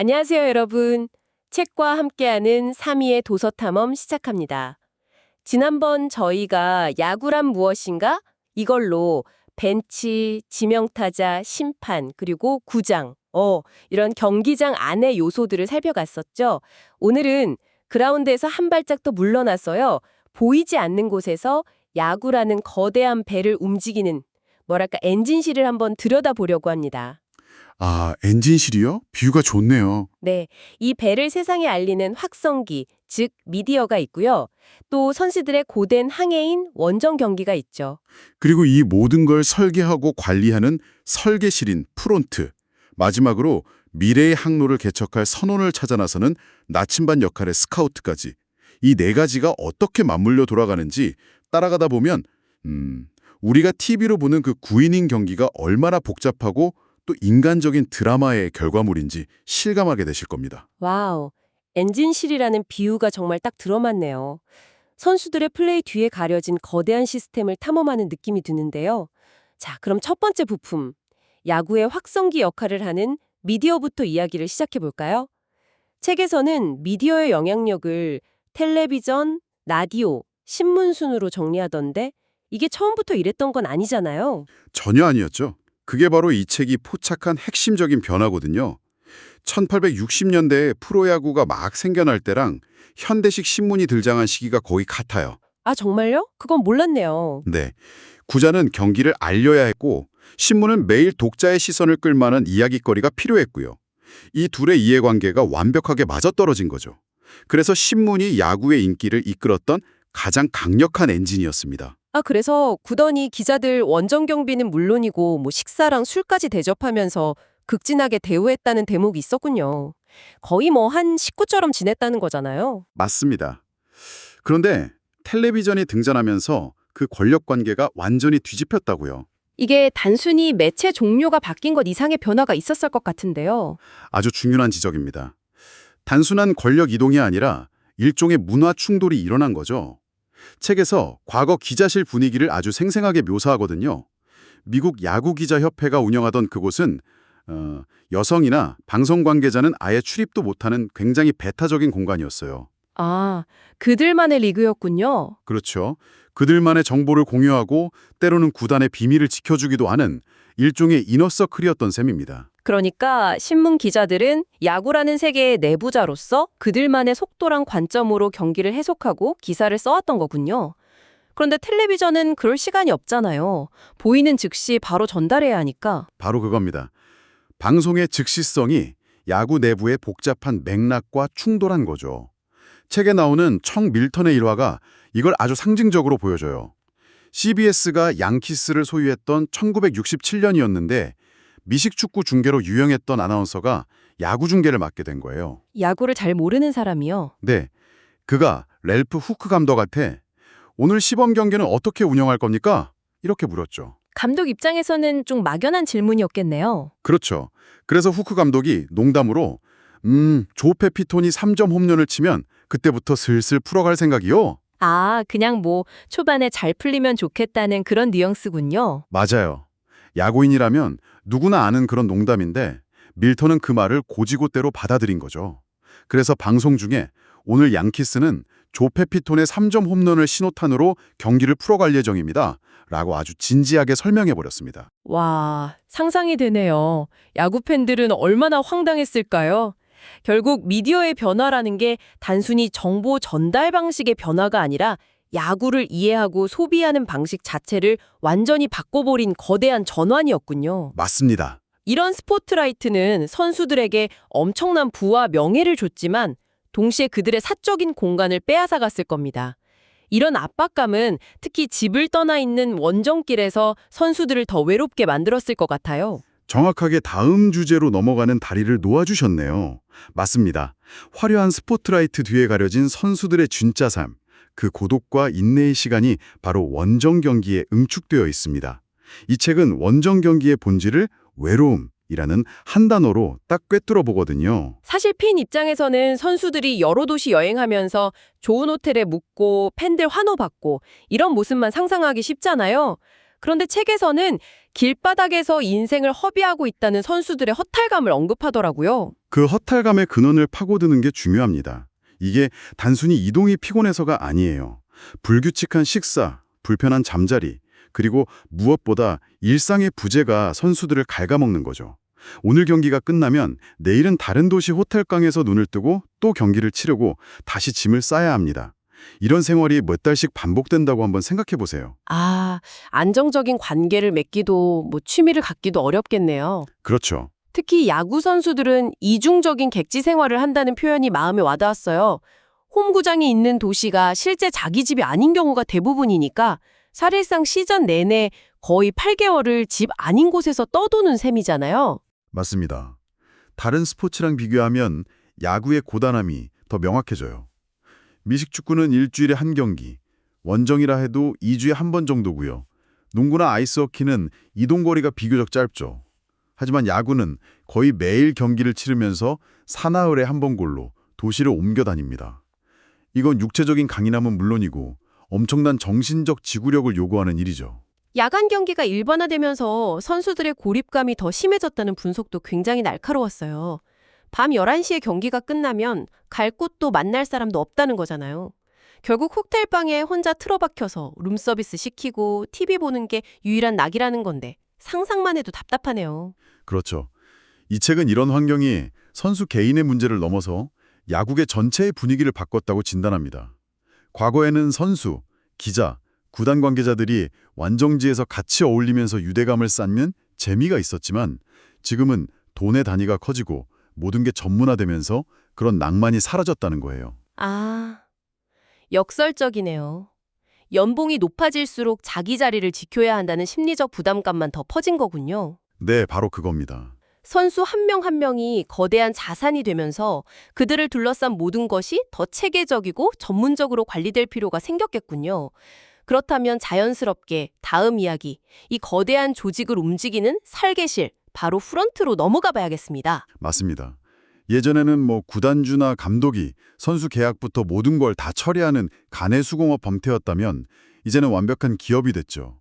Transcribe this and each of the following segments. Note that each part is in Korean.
안녕하세요, 여러분. 책과 함께하는 3위의 도서 탐험 시작합니다. 지난번 저희가 야구란 무엇인가? 이걸로 벤치, 지명타자, 심판, 그리고 구장, 이런 경기장 안의 요소들을 살펴갔었죠. 오늘은 그라운드에서 한 발짝 더 물러나서요. 보이지 않는 곳에서 야구라는 거대한 배를 움직이는, 엔진실을 한번 들여다보려고 합니다. 아, 엔진실이요? 뷰가 좋네요. 네, 이 배를 세상에 알리는 확성기, 즉 미디어가 있고요. 또 선수들의 고된 항해인 원정 경기가 있죠. 그리고 이 모든 걸 설계하고 관리하는 설계실인 프론트. 마지막으로 미래의 항로를 개척할 선원을 찾아 나서는 나침반 역할의 스카우트까지. 이 네 가지가 어떻게 맞물려 돌아가는지 따라가다 보면 우리가 TV로 보는 그 9이닝 경기가 얼마나 복잡하고 또 인간적인 드라마의 결과물인지 실감하게 되실 겁니다. 와우, 엔진실이라는 비유가 정말 딱 들어맞네요. 선수들의 플레이 뒤에 가려진 거대한 시스템을 탐험하는 느낌이 드는데요. 자, 그럼 첫 번째 부품, 야구의 확성기 역할을 하는 미디어부터 이야기를 시작해 볼까요? 책에서는 미디어의 영향력을 텔레비전, 라디오, 신문 순으로 정리하던데 이게 처음부터 이랬던 건 아니잖아요. 전혀 아니었죠. 그게 바로 이 책이 포착한 핵심적인 변화거든요. 1860년대에 프로야구가 막 생겨날 때랑 현대식 신문이 등장한 시기가 거의 같아요. 아, 정말요? 그건 몰랐네요. 네. 구자는 경기를 알려야 했고 신문은 매일 독자의 시선을 끌 만한 이야깃거리가 필요했고요. 이 둘의 이해관계가 완벽하게 맞아떨어진 거죠. 그래서 신문이 야구의 인기를 이끌었던 가장 강력한 엔진이었습니다. 아, 그래서 구던이 기자들 원정 경비는 물론이고 식사랑 술까지 대접하면서 극진하게 대우했다는 대목이 있었군요. 거의 한 식구처럼 지냈다는 거잖아요. 맞습니다. 그런데 텔레비전이 등장하면서 그 권력 관계가 완전히 뒤집혔다고요. 이게 단순히 매체 종료가 바뀐 것 이상의 변화가 있었을 것 같은데요. 아주 중요한 지적입니다. 단순한 권력 이동이 아니라 일종의 문화 충돌이 일어난 거죠. 책에서 과거 기자실 분위기를 아주 생생하게 묘사하거든요. 미국 야구기자협회가 운영하던 그곳은 여성이나 방송 관계자는 아예 출입도 못하는 굉장히 배타적인 공간이었어요. 아, 그들만의 리그였군요. 그렇죠. 그들만의 정보를 공유하고 때로는 구단의 비밀을 지켜주기도 하는 일종의 이너서클이었던 셈입니다. 그러니까 신문 기자들은 야구라는 세계의 내부자로서 그들만의 속도랑 관점으로 경기를 해석하고 기사를 써왔던 거군요. 그런데 텔레비전은 그럴 시간이 없잖아요. 보이는 즉시 바로 전달해야 하니까. 바로 그겁니다. 방송의 즉시성이 야구 내부의 복잡한 맥락과 충돌한 거죠. 책에 나오는 청 밀턴의 일화가 이걸 아주 상징적으로 보여줘요. CBS가 양키스를 소유했던 1967년이었는데 미식축구 중계로 유명했던 아나운서가 야구 중계를 맡게 된 거예요. 야구를 잘 모르는 사람이요. 네, 그가 랠프 후크 감독한테 오늘 시범 경기는 어떻게 운영할 겁니까? 이렇게 물었죠. 감독 입장에서는 좀 막연한 질문이었겠네요. 그렇죠. 그래서 후크 감독이 농담으로 조 페피톤이 3점 홈런을 치면 그때부터 슬슬 풀어갈 생각이요? 아, 그냥 초반에 잘 풀리면 좋겠다는 그런 뉘앙스군요. 맞아요. 야구인이라면 누구나 아는 그런 농담인데 밀턴은 그 말을 고지고대로 받아들인 거죠. 그래서 방송 중에 오늘 양키스는 조 페피톤의 3점 홈런을 신호탄으로 경기를 풀어갈 예정입니다. 라고 아주 진지하게 설명해버렸습니다. 와, 상상이 되네요. 야구 팬들은 얼마나 황당했을까요? 결국 미디어의 변화라는 게 단순히 정보 전달 방식의 변화가 아니라 야구를 이해하고 소비하는 방식 자체를 완전히 바꿔버린 거대한 전환이었군요. 맞습니다. 이런 스포트라이트는 선수들에게 엄청난 부와 명예를 줬지만 동시에 그들의 사적인 공간을 빼앗아갔을 겁니다. 이런 압박감은 특히 집을 떠나 있는 원정길에서 선수들을 더 외롭게 만들었을 것 같아요. 정확하게 다음 주제로 넘어가는 다리를 놓아주셨네요. 맞습니다. 화려한 스포트라이트 뒤에 가려진 선수들의 진짜 삶, 그 고독과 인내의 시간이 바로 원정 경기에 응축되어 있습니다. 이 책은 원정 경기의 본질을 외로움이라는 한 단어로 딱 꿰뚫어 보거든요. 사실 팬 입장에서는 선수들이 여러 도시 여행하면서 좋은 호텔에 묵고 팬들 환호받고 이런 모습만 상상하기 쉽잖아요. 그런데 책에서는 길바닥에서 인생을 허비하고 있다는 선수들의 허탈감을 언급하더라고요. 그 허탈감의 근원을 파고드는 게 중요합니다. 이게 단순히 이동이 피곤해서가 아니에요. 불규칙한 식사, 불편한 잠자리, 그리고 무엇보다 일상의 부재가 선수들을 갉아먹는 거죠. 오늘 경기가 끝나면 내일은 다른 도시 호텔방에서 눈을 뜨고 또 경기를 치르고 다시 짐을 싸야 합니다. 이런 생활이 몇 달씩 반복된다고 한번 생각해 보세요. 아, 안정적인 관계를 맺기도 취미를 갖기도 어렵겠네요. 그렇죠. 특히 야구 선수들은 이중적인 객지 생활을 한다는 표현이 마음에 와닿았어요. 홈구장이 있는 도시가 실제 자기 집이 아닌 경우가 대부분이니까 사실상 시즌 내내 거의 8개월을 집 아닌 곳에서 떠도는 셈이잖아요. 맞습니다. 다른 스포츠랑 비교하면 야구의 고단함이 더 명확해져요. 미식축구는 일주일에 한 경기, 원정이라 해도 2주에 한 번 정도고요. 농구나 아이스호키는 이동거리가 비교적 짧죠. 하지만 야구는 거의 매일 경기를 치르면서 사나흘에 한 번 골로 도시를 옮겨 다닙니다. 이건 육체적인 강인함은 물론이고 엄청난 정신적 지구력을 요구하는 일이죠. 야간 경기가 일반화되면서 선수들의 고립감이 더 심해졌다는 분석도 굉장히 날카로웠어요. 밤 11시에 경기가 끝나면 갈 곳도 만날 사람도 없다는 거잖아요. 결국 호텔방에 혼자 틀어박혀서 룸서비스 시키고 TV 보는 게 유일한 낙이라는 건데 상상만 해도 답답하네요. 그렇죠. 이 책은 이런 환경이 선수 개인의 문제를 넘어서 야구계 전체의 분위기를 바꿨다고 진단합니다. 과거에는 선수, 기자, 구단 관계자들이 완정지에서 같이 어울리면서 유대감을 쌓는 재미가 있었지만 지금은 돈의 단위가 커지고 모든 게 전문화되면서 그런 낭만이 사라졌다는 거예요. 아, 역설적이네요. 연봉이 높아질수록 자기 자리를 지켜야 한다는 심리적 부담감만 더 퍼진 거군요. 네, 바로 그겁니다. 선수 한 명 한 명이 거대한 자산이 되면서 그들을 둘러싼 모든 것이 더 체계적이고 전문적으로 관리될 필요가 생겼겠군요. 그렇다면 자연스럽게 다음 이야기, 이 거대한 조직을 움직이는 설계실, 바로 프런트로 넘어가 봐야겠습니다. 맞습니다. 예전에는 구단주나 감독이 선수 계약부터 모든 걸 다 처리하는 가내수공업 범태였다면 이제는 완벽한 기업이 됐죠.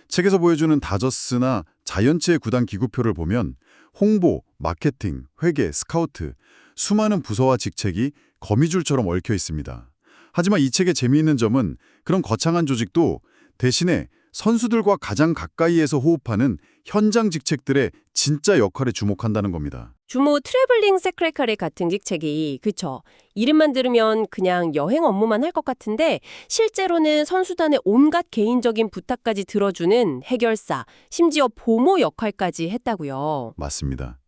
책에서 보여주는 다저스나 자이언츠의 구단 기구표를 보면 홍보, 마케팅, 회계, 스카우트, 수많은 부서와 직책이 거미줄처럼 얽혀 있습니다. 하지만 이 책의 재미있는 점은 그런 거창한 조직도 대신에 선수들과 가장 가까이에서 호흡하는 현장 직책들의 진짜 역할에 주목한다는 겁니다. 주모 트래블링 세크레터리 같은 직책이 그쵸. 이름만 들으면 그냥 여행 업무만 할 것 같은데 실제로는 선수단의 온갖 개인적인 부탁까지 들어주는 해결사, 심지어 보모 역할까지 했다고요. 맞습니다.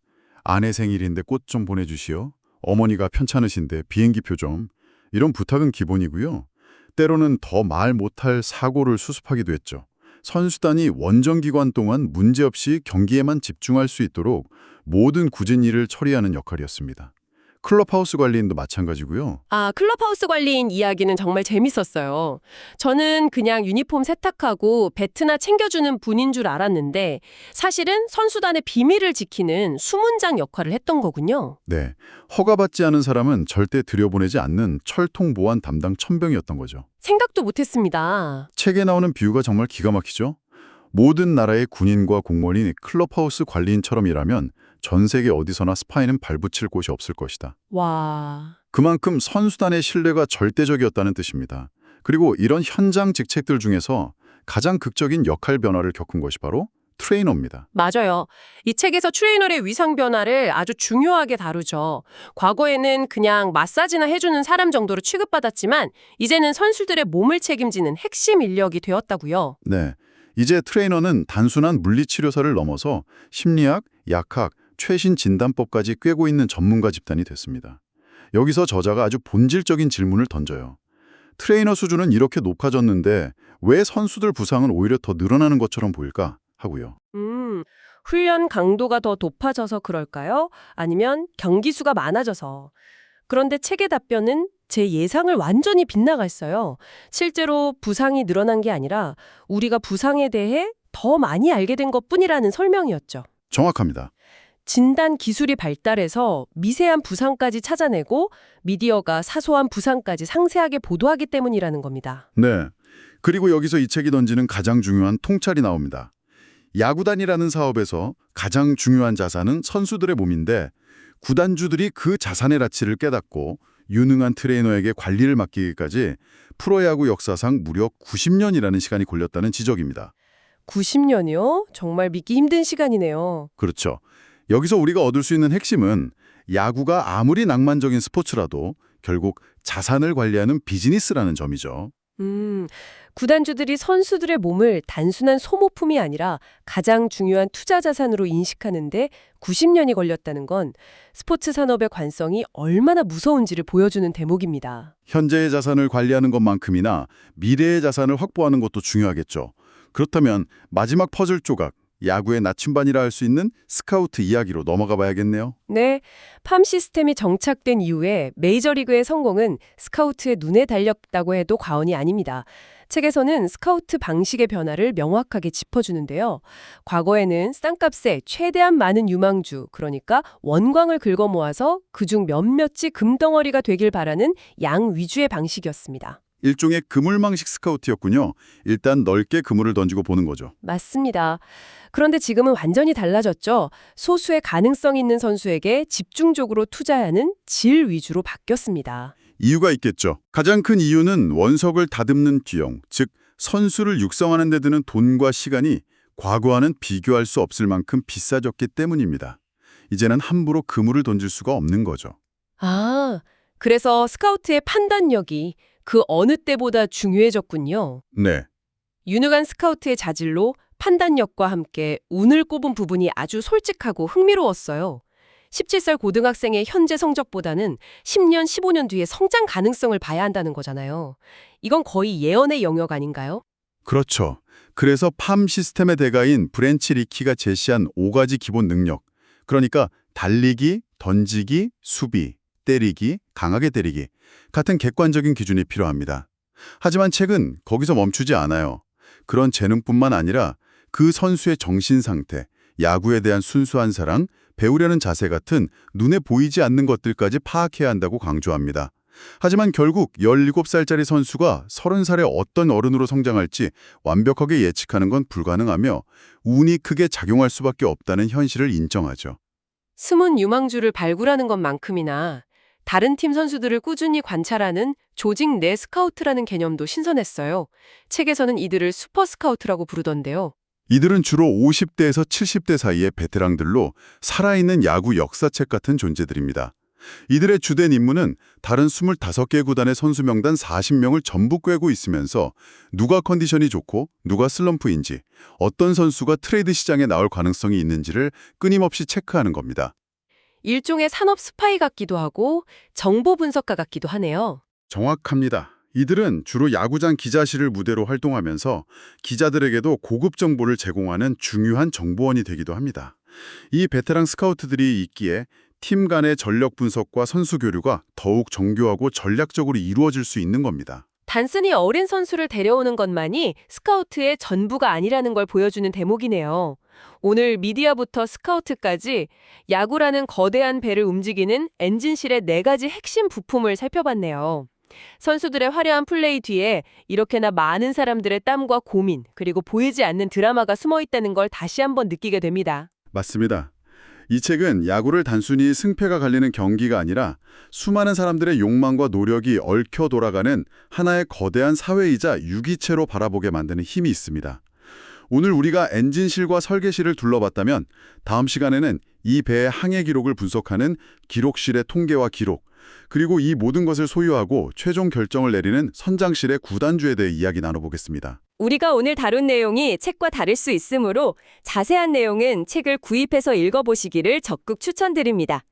아내 생일인데 꽃 좀 보내주시오. 어머니가 편찮으신데 비행기표 좀. 이런 부탁은 기본이고요. 때로는 더 말 못할 사고를 수습하기도 했죠. 선수단이 원정기간 동안 문제없이 경기에만 집중할 수 있도록 모든 굳은 일을 처리하는 역할이었습니다. 클럽하우스 관리인도 마찬가지고요. 아, 클럽하우스 관리인 이야기는 정말 재밌었어요. 저는 그냥 유니폼 세탁하고 배트나 챙겨주는 분인 줄 알았는데 사실은 선수단의 비밀을 지키는 수문장 역할을 했던 거군요. 네, 허가받지 않은 사람은 절대 들여보내지 않는 철통 보안 담당 천병이었던 거죠. 생각도 못했습니다. 책에 나오는 비유가 정말 기가 막히죠? 모든 나라의 군인과 공무원이 클럽하우스 관리인처럼 일하면 전 세계 어디서나 스파이는 발붙일 곳이 없을 것이다. 와... 그만큼 선수단의 신뢰가 절대적이었다는 뜻입니다. 그리고 이런 현장 직책들 중에서 가장 극적인 역할 변화를 겪은 것이 바로 트레이너입니다. 맞아요. 이 책에서 트레이너의 위상 변화를 아주 중요하게 다루죠. 과거에는 그냥 마사지나 해주는 사람 정도로 취급받았지만 이제는 선수들의 몸을 책임지는 핵심 인력이 되었다고요. 네, 이제 트레이너는 단순한 물리치료사를 넘어서 심리학, 약학, 최신 진단법까지 꿰고 있는 전문가 집단이 됐습니다. 여기서 저자가 아주 본질적인 질문을 던져요. 트레이너 수준은 이렇게 높아졌는데 왜 선수들 부상은 오히려 더 늘어나는 것처럼 보일까? 하고요. 훈련 강도가 더 높아져서 그럴까요? 아니면 경기 수가 많아져서? 그런데 책의 답변은 제 예상을 완전히 빗나갔어요. 실제로 부상이 늘어난 게 아니라 우리가 부상에 대해 더 많이 알게 된 것뿐이라는 설명이었죠. 정확합니다. 진단 기술이 발달해서 미세한 부상까지 찾아내고 미디어가 사소한 부상까지 상세하게 보도하기 때문이라는 겁니다. 네. 그리고 여기서 이 책이 던지는 가장 중요한 통찰이 나옵니다. 야구단이라는 사업에서 가장 중요한 자산은 선수들의 몸인데 구단주들이 그 자산의 가치를 깨닫고 유능한 트레이너에게 관리를 맡기기까지 프로야구 역사상 무려 90년이라는 시간이 걸렸다는 지적입니다. 90년이요? 정말 믿기 힘든 시간이네요. 그렇죠. 여기서 우리가 얻을 수 있는 핵심은 야구가 아무리 낭만적인 스포츠라도 결국 자산을 관리하는 비즈니스라는 점이죠. 구단주들이 선수들의 몸을 단순한 소모품이 아니라 가장 중요한 투자 자산으로 인식하는데 90년이 걸렸다는 건 스포츠 산업의 관성이 얼마나 무서운지를 보여주는 대목입니다. 현재의 자산을 관리하는 것만큼이나 미래의 자산을 확보하는 것도 중요하겠죠. 그렇다면 마지막 퍼즐 조각, 야구의 나침반이라 할 수 있는 스카우트 이야기로 넘어가 봐야겠네요. 네, 팜 시스템이 정착된 이후에 메이저리그의 성공은 스카우트의 눈에 달렸다고 해도 과언이 아닙니다. 책에서는 스카우트 방식의 변화를 명확하게 짚어주는데요. 과거에는 땅값에 최대한 많은 유망주, 그러니까 원광을 긁어 모아서 그중 몇몇이 금덩어리가 되길 바라는 양 위주의 방식이었습니다. 일종의 그물망식 스카우트였군요. 일단 넓게 그물을 던지고 보는 거죠. 맞습니다. 그런데 지금은 완전히 달라졌죠. 소수의 가능성 있는 선수에게 집중적으로 투자하는 질 위주로 바뀌었습니다. 이유가 있겠죠. 가장 큰 이유는 원석을 다듬는 비용, 즉 선수를 육성하는 데 드는 돈과 시간이 과거와는 비교할 수 없을 만큼 비싸졌기 때문입니다. 이제는 함부로 그물을 던질 수가 없는 거죠. 아, 그래서 스카우트의 판단력이 그 어느 때보다 중요해졌군요. 네. 유능한 스카우트의 자질로 판단력과 함께 운을 꼽은 부분이 아주 솔직하고 흥미로웠어요. 17살 고등학생의 현재 성적보다는 10년, 15년 뒤의 성장 가능성을 봐야 한다는 거잖아요. 이건 거의 예언의 영역 아닌가요? 그렇죠. 그래서 팜 시스템의 대가인 브랜치 리키가 제시한 5가지 기본 능력. 그러니까 달리기, 던지기, 수비, 때리기, 강하게 때리기 같은 객관적인 기준이 필요합니다. 하지만 책은 거기서 멈추지 않아요. 그런 재능뿐만 아니라 그 선수의 정신 상태, 야구에 대한 순수한 사랑, 배우려는 자세 같은 눈에 보이지 않는 것들까지 파악해야 한다고 강조합니다. 하지만 결국 17살짜리 선수가 30살에 어떤 어른으로 성장할지 완벽하게 예측하는 건 불가능하며 운이 크게 작용할 수밖에 없다는 현실을 인정하죠. 숨은 유망주를 발굴하는 것만큼이나 다른 팀 선수들을 꾸준히 관찰하는 조직 내 스카우트라는 개념도 신선했어요. 책에서는 이들을 슈퍼 스카우트라고 부르던데요. 이들은 주로 50대에서 70대 사이의 베테랑들로 살아있는 야구 역사책 같은 존재들입니다. 이들의 주된 임무는 다른 25개 구단의 선수 명단 40명을 전부 꿰고 있으면서 누가 컨디션이 좋고 누가 슬럼프인지, 어떤 선수가 트레이드 시장에 나올 가능성이 있는지를 끊임없이 체크하는 겁니다. 일종의 산업 스파이 같기도 하고 정보 분석가 같기도 하네요. 정확합니다. 이들은 주로 야구장 기자실을 무대로 활동하면서 기자들에게도 고급 정보를 제공하는 중요한 정보원이 되기도 합니다. 이 베테랑 스카우트들이 있기에 팀 간의 전력 분석과 선수 교류가 더욱 정교하고 전략적으로 이루어질 수 있는 겁니다. 단순히 어린 선수를 데려오는 것만이 스카우트의 전부가 아니라는 걸 보여주는 대목이네요. 오늘 미디어부터 스카우트까지 야구라는 거대한 배를 움직이는 엔진실의 4가지 핵심 부품을 살펴봤네요. 선수들의 화려한 플레이 뒤에 이렇게나 많은 사람들의 땀과 고민, 그리고 보이지 않는 드라마가 숨어 있다는 걸 다시 한번 느끼게 됩니다. 맞습니다. 이 책은 야구를 단순히 승패가 갈리는 경기가 아니라 수많은 사람들의 욕망과 노력이 얽혀 돌아가는 하나의 거대한 사회이자 유기체로 바라보게 만드는 힘이 있습니다. 오늘 우리가 엔진실과 설계실을 둘러봤다면 다음 시간에는 이 배의 항해 기록을 분석하는 기록실의 통계와 기록, 그리고 이 모든 것을 소유하고 최종 결정을 내리는 선장실의 구단주에 대해 이야기 나눠보겠습니다. 우리가 오늘 다룬 내용이 책과 다를 수 있으므로 자세한 내용은 책을 구입해서 읽어보시기를 적극 추천드립니다.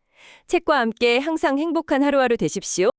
책과 함께 항상 행복한 하루하루 되십시오.